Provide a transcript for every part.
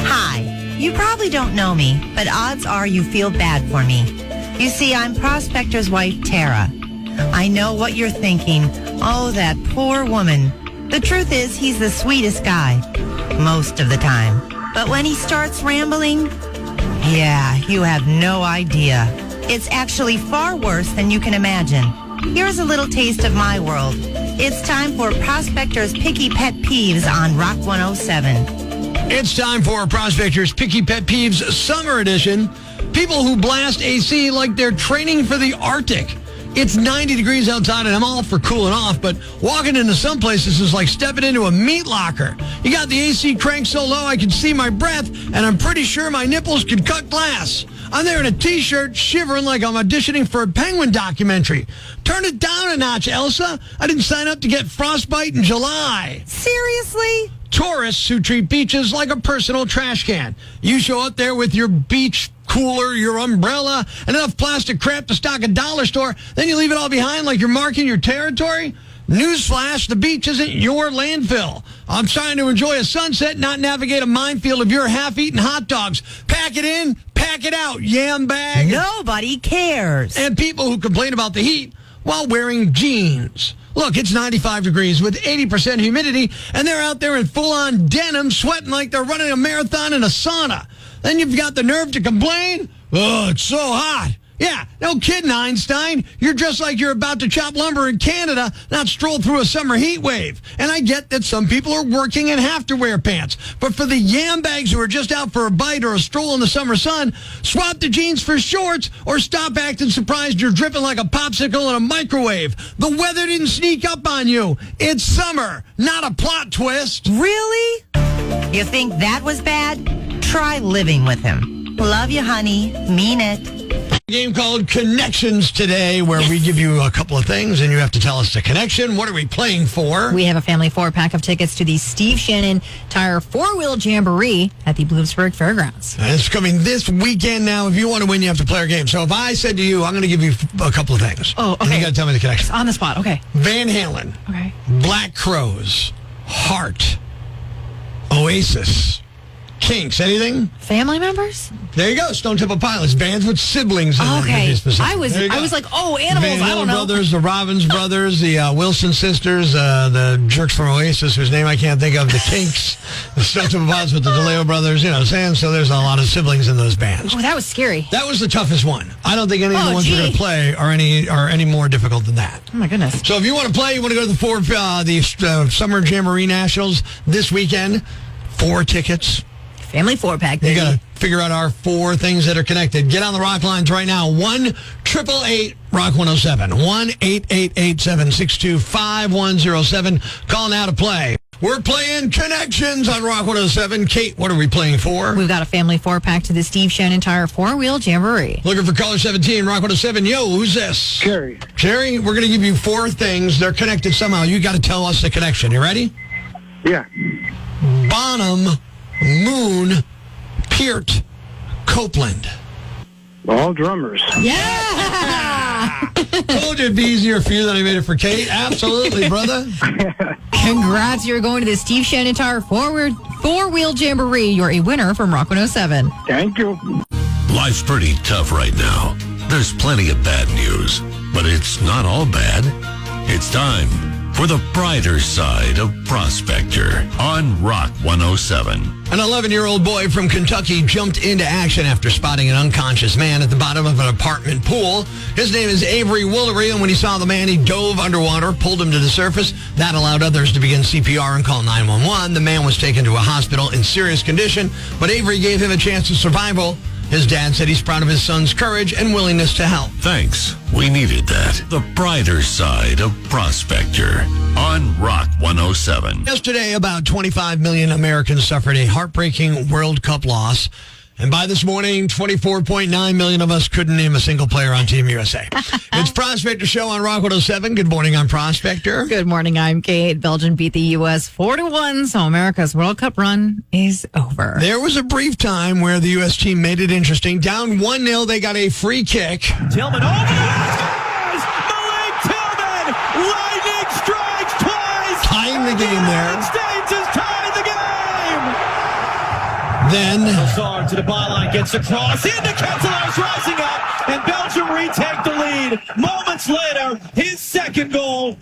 Hi. You probably don't know me, but odds are you feel bad for me. You see, I'm Prospector's wife, Tara. I know what you're thinking. Oh, that poor woman. The truth is, he's the sweetest guy. Most of the time. But when he starts rambling, yeah, you have no idea. It's actually far worse than you can imagine. Here's a little taste of my world. It's time for Prospector's Picky Pet Peeves on Rock 107. It's time for Prospector's Picky Pet Peeves Summer Edition. People who blast AC like they're training for the Arctic. It's 90 degrees outside, and I'm all for cooling off, but walking into some places is like stepping into a meat locker. You got the AC cranked so low I can see my breath, and I'm pretty sure my nipples could cut glass. I'm there in a T-shirt, shivering like I'm auditioning for a Penguin documentary. Turn it down a notch, Elsa. I didn't sign up to get frostbite in July. Seriously? Tourists who treat beaches like a personal trash can. You show up there with your beach cooler, your umbrella, and enough plastic crap to stock a dollar store, then you leave it all behind like you're marking your territory? Newsflash, the beach isn't your landfill. I'm trying to enjoy a sunset, not navigate a minefield of your half-eaten hot dogs. Pack it in, pack it out, Yambag. Nobody cares. And people who complain about the heat while wearing jeans. Look, it's 95 degrees with 80% humidity, and they're out there in full-on denim sweating like they're running a marathon in a sauna. Then you've got the nerve to complain? Oh, it's so hot. Yeah, no kidding, Einstein. You're dressed like you're about to chop lumber in Canada, not stroll through a summer heat wave. And I get that some people are working and have to wear pants. But for the Yambags who are just out for a bite or a stroll in the summer sun, swap the jeans for shorts or stop acting surprised you're dripping like a popsicle in a microwave. The weather didn't sneak up on you. It's summer, not a plot twist. Really? You think that was bad? Try living with him. Love you, honey. Mean it. A game called Connections today, where we give you a couple of things and you have to tell us the connection. What are we playing for? We have a family 4-pack of tickets to the Steve Shannon Tire 4-Wheel Jamboree at the Bloomsburg Fairgrounds. And it's coming this weekend now. If you want to win, you have to play our game. So if I said to you, I'm going to give you a couple of things. Oh, okay. And you got to tell me the connection. On the spot, okay. Van Halen. Okay. Black Crowes. Heart. Oasis. Kinks. Anything? Family members? There you go. Stone Temple Pilots. Bands with siblings. Okay. I was like, oh, animals. Van Halen I don't know. brothers, the Robbins brothers, the Wilson sisters, the jerks from Oasis, whose name I can't think of, the Kinks, the Stone Temple Pilots with the DeLeo brothers. You know what I'm saying? So there's a lot of siblings in those bands. Oh, that was scary. That was the toughest one. I don't think any of the ones we're going to play are any more difficult than that. Oh my goodness. So if you want to play, you want to go to the Summer Jamboree Nationals this weekend. 4 tickets. Family 4-pack, baby. You got to figure out our 4 things that are connected. Get on the rock lines right now. 1-888-ROCK-107. 1-888-762-5107. Call now to play. We're playing Connections on Rock 107. Kate, what are we playing for? We've got a family 4-pack to the Steve Shannon Tire 4-Wheel Jamboree. Looking for caller 17, Rock 107. Yo, who's this? Jerry. Jerry, we're going to give you 4 things. They're connected somehow. You got to tell us the connection. You ready? Yeah. Bonham, Moon, Peart, Copeland. All drummers. Yeah! Told you it'd be easier for you than I made it for Kate. Absolutely, brother. Congrats, you're going to the Steve Shannon Tire 4-Wheel Jamboree. You're a winner from Rock 107. Thank you. Life's pretty tough right now. There's plenty of bad news, but it's not all bad. It's time for the brighter side of Prospector on Rock 107. An 11-year-old boy from Kentucky jumped into action after spotting an unconscious man at the bottom of an apartment pool. His name is Avery Woolery, and when he saw the man, he dove underwater, pulled him to the surface. That allowed others to begin CPR and call 911. The man was taken to a hospital in serious condition, but Avery gave him a chance of survival. His dad said he's proud of his son's courage and willingness to help. Thanks. We needed that. The brighter side of Prospector on Rock 107. Yesterday, about 25 million Americans suffered a heartbreaking World Cup loss. And by this morning, 24.9 million of us couldn't name a single player on Team USA. It's Prospector Show on Rock 107. Good morning, I'm Prospector. Good morning, I'm Kate. Belgium beat the U.S. 4-1, so America's World Cup run is over. There was a brief time where the U.S. team made it interesting. Down 1-0, they got a free kick. Tillman over the scores! Malik Tillman! Lightning strikes twice! Tying the game there. The United States has tied the game! Then Lazard to the byline, gets across, into Ketelar's rising up, and Belgium retake the lead. Moments later, his second goal.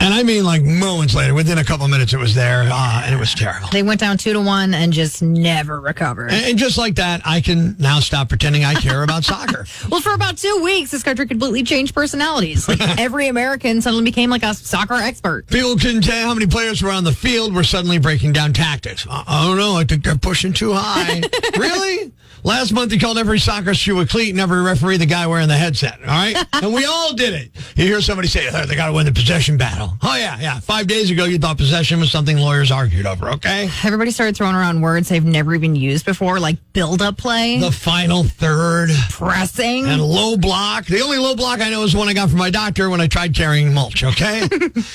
and I mean like moments later, within a couple minutes it was there, and it was terrible. They went down 2-1 and just never recovered. And just like that, I can now stop pretending I care about soccer. Well, for about 2 weeks, this country completely changed personalities. Like every American suddenly became like a soccer expert. People couldn't tell you how many players were on the field. We're suddenly breaking down tactics. I don't know. I think they're pushing too high. Really? Last month, he called every soccer shoe a cleat and every referee the guy wearing the headset. All right? And we all did it. You hear somebody say, they got to win the possession battle. Oh, yeah. 5 days ago, you thought possession was something lawyers argued over, okay? Everybody started throwing around words they've never even used before, like build-up play, The final third, pressing. and low block. The only low block I know is the one I got from my doctor when I tried carrying mulch, okay?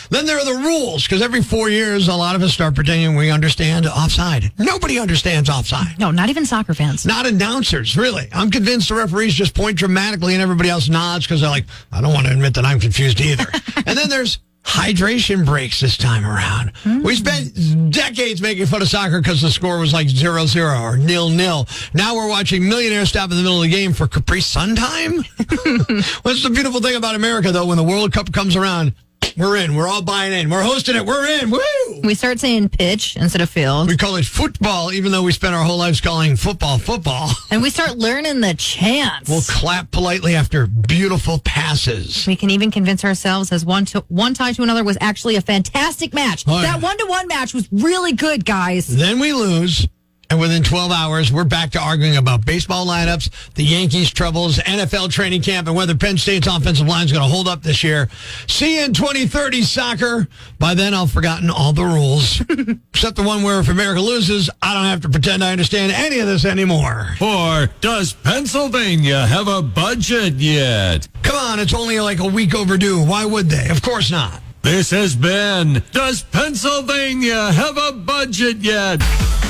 Then there are the rules, because every 4 years, a lot of us start pretending we understand offside. Nobody understands offside. No, not even soccer fans. Not announcers, really. I'm convinced the referees just point dramatically and everybody else nods because they're like, I don't want to admit that I'm confused either. And then there's hydration breaks this time around. We spent decades making fun of soccer because the score was like 0-0 or 0-0. Now we're watching millionaires stop in the middle of the game for Capri Sun time. What's the beautiful thing about America, though? When the World Cup comes around, we're in. We're all buying in. We're hosting it. We're in. Woo! We start saying pitch instead of field. We call it football, even though we spent our whole lives calling football. And we start learning the chants. We'll clap politely after beautiful passes. We can even convince ourselves as one tie to another was actually a fantastic match. Oh, yeah. That 1-1 match was really good, guys. Then we lose, and within 12 hours, we're back to arguing about baseball lineups, the Yankees' troubles, NFL training camp, and whether Penn State's offensive line is going to hold up this year. See you in 2030, soccer. By then, I'll have forgotten all the rules, except the one where if America loses, I don't have to pretend I understand any of this anymore. Or does Pennsylvania have a budget yet? Come on, it's only like a week overdue. Why would they? Of course not. This has been Does Pennsylvania Have a Budget Yet?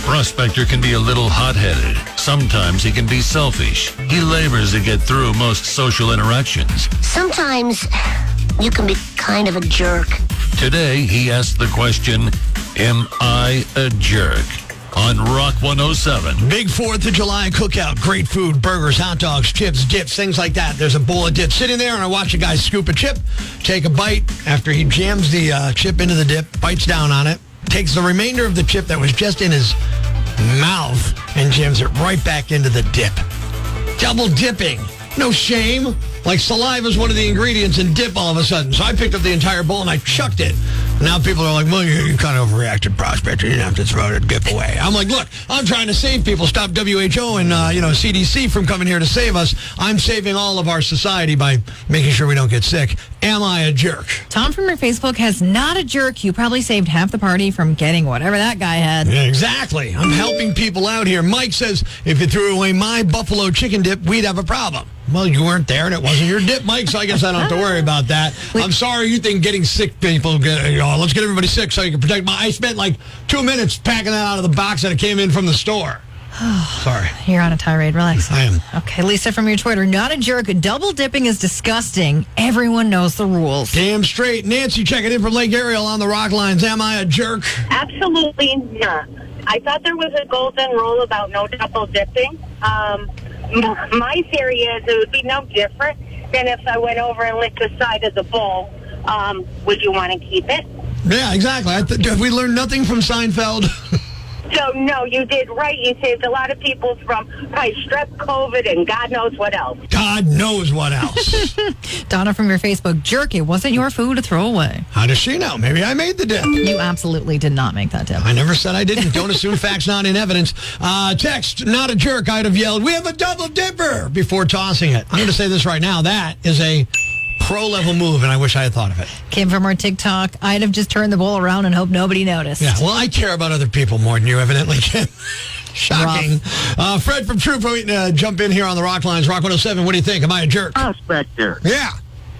Prospector can be a little hot-headed. Sometimes he can be selfish. He labors to get through most social interactions. Sometimes you can be kind of a jerk. Today, he asked the question, am I a jerk? On Rock 107. Big 4th of July cookout. Great food, burgers, hot dogs, chips, dips, things like that. There's a bowl of dip sitting there, and I watch a guy scoop a chip, take a bite. After he jams the chip into the dip, bites down on it, takes the remainder of the chip that was just in his mouth and jams it right back into the dip. Double dipping. No shame. Like saliva is one of the ingredients in dip all of a sudden. So I picked up the entire bowl and I chucked it. Now people are like, well, you kind of overreacted, Prospector. You didn't have to throw the dip away. I'm like, look, I'm trying to save people. Stop WHO and, CDC from coming here to save us. I'm saving all of our society by making sure we don't get sick. Am I a jerk? Tom from your Facebook has not a jerk. You probably saved half the party from getting whatever that guy had. Yeah, exactly. I'm helping people out here. Mike says, if you threw away my buffalo chicken dip, we'd have a problem. Well, you weren't there, and it wasn't your dip, Mike, so I guess I don't have to worry about that. I'm sorry you think getting sick people, let's get everybody sick so you can protect I spent like 2 minutes packing that out of the box that it came in from the store. Sorry. You're on a tirade. Relax. I am. Okay, Lisa from your Twitter. Not a jerk. Double dipping is disgusting. Everyone knows the rules. Damn straight. Nancy checking in from Lake Ariel on the Rock Lines. Am I a jerk? Absolutely not. I thought there was a golden rule about no double dipping. My theory is it would be no different than if I went over and licked the side of the bowl. Would you want to keep it? Yeah, exactly. Have we learned nothing from Seinfeld? So, no, you did right. You saved a lot of people from strep, COVID, and God knows what else. God knows what else. Donna from your Facebook. Jerk, it wasn't your food to throw away. How does she know? Maybe I made the dip. You absolutely did not make that dip. I never said I didn't. Don't assume facts not in evidence. Text, not a jerk. I'd have yelled, we have a double dipper before tossing it. I'm going to say this right now. That is a pro-level move, and I wish I had thought of it. Came from our TikTok. I'd have just turned the bowl around and hoped nobody noticed. Yeah, well, I care about other people more than you evidently can. Shocking. Fred from True Point, jump in here on the Rock Lines. Rock 107, what do you think? Am I a jerk? Prospector. Yeah.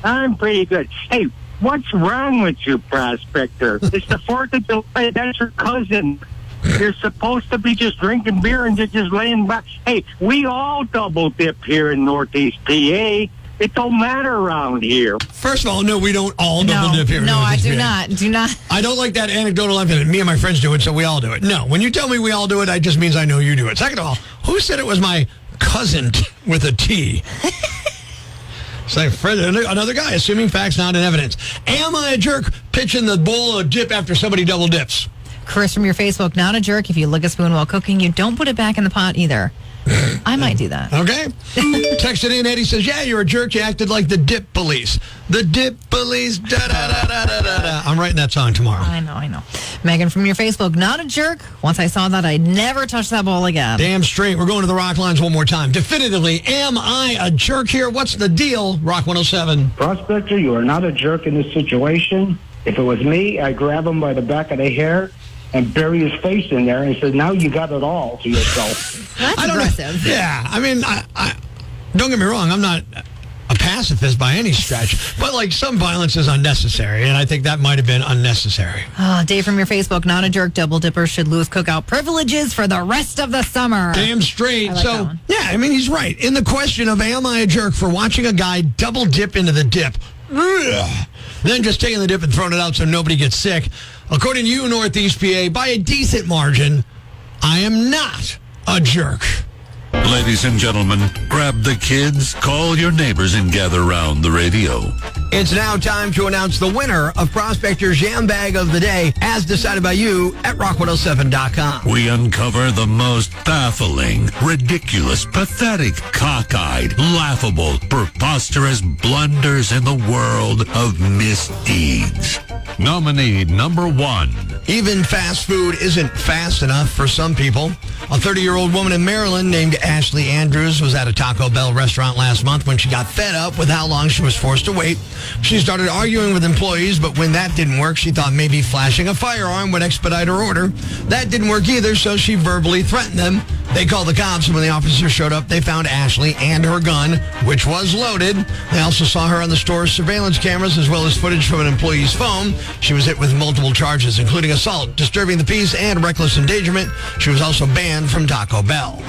I'm pretty good. Hey, what's wrong with you, Prospector? It's the 4th of July. That's your cousin. You're supposed to be just drinking beer and just laying back. Hey, we all double dip here in Northeast PA. It don't matter around here. First of all, no, we don't all double dip here. No, I do not. Do not. I don't like that anecdotal evidence. Me and my friends do it, so we all do it. No, when you tell me we all do it, that just means I know you do it. Second of all, who said it was my cousin with a T? It's like another guy assuming facts, not in evidence. Am I a jerk pitching the bowl of dip after somebody double dips? Chris from your Facebook, not a jerk. If you lick a spoon while cooking, you don't put it back in the pot either. I might do that. Okay. Texted in, Eddie says, yeah, you're a jerk. You acted like the dip police. The dip police, da-da-da-da-da-da. I'm writing that song tomorrow. I know. Megan from your Facebook, not a jerk. Once I saw that, I'd never touch that bowl again. Damn straight. We're going to the rock lines one more time. Definitively, am I a jerk here? What's the deal? Rock 107. Prospector, you are not a jerk in this situation. If it was me, I'd grab him by the back of the hair and bury his face in there and say, now you got it all to yourself. That's aggressive. Yeah, I mean, I don't get me wrong, I'm not a pacifist by any stretch, but like some violence is unnecessary, and I think that might have been unnecessary. Dave from your Facebook, not a jerk. Double dippers should lose cookout privileges for the rest of the summer. Damn straight. I like that one. Yeah, I mean, he's right. In the question of am I a jerk for watching a guy double dip into the dip, then just taking the dip and throwing it out so nobody gets sick, according to you, Northeast PA, by a decent margin, I am not a jerk. Ladies and gentlemen, grab the kids, call your neighbors, and gather around the radio. It's now time to announce the winner of Prospector's Yambag of the Day, as decided by you at rock107.com. We uncover the most baffling, ridiculous, pathetic, cockeyed, laughable, preposterous blunders in the world of misdeeds. Nominee number 1. Even fast food isn't fast enough for some people. A 30-year-old woman in Maryland named Ashley Andrews was at a Taco Bell restaurant last month when she got fed up with how long she was forced to wait. She started arguing with employees, but when that didn't work, she thought maybe flashing a firearm would expedite her order. That didn't work either, so she verbally threatened them. They called the cops, and when the officers showed up, they found Ashley and her gun, which was loaded. They also saw her on the store's surveillance cameras, as well as footage from an employee's phone. She was hit with multiple charges, including assault, disturbing the peace, and reckless endangerment. She was also banned from Taco Bell.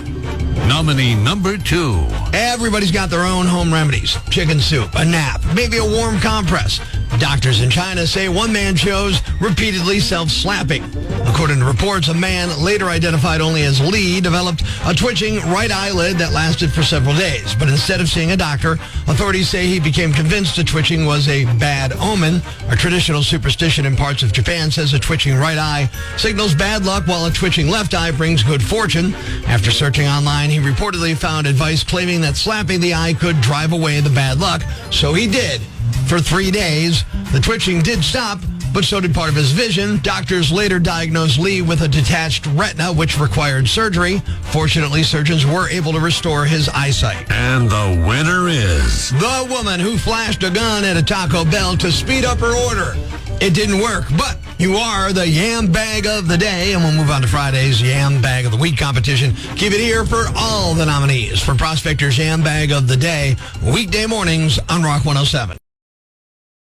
Nominee number 2. Everybody's got their own home remedies. Chicken soup, a nap, maybe a warm compress. Doctors in China say one man chose repeatedly self-slapping. According to reports, a man later identified only as Lee developed a twitching right eyelid that lasted for several days. But instead of seeing a doctor, authorities say he became convinced the twitching was a bad omen. A traditional superstition in parts of Japan says a twitching right eye signals bad luck, while a twitching left eye brings good fortune. After searching online, he reportedly found advice claiming that slapping the eye could drive away the bad luck. So he did. For 3 days, the twitching did stop, but so did part of his vision. Doctors later diagnosed Lee with a detached retina, which required surgery. Fortunately, surgeons were able to restore his eyesight. And the winner is the woman who flashed a gun at a Taco Bell to speed up her order. It didn't work, but you are the Yambag of the Day, and we'll move on to Friday's Yambag of the Week competition. Keep it here for all the nominees for Prospector's Yambag of the Day, weekday mornings on Rock 107.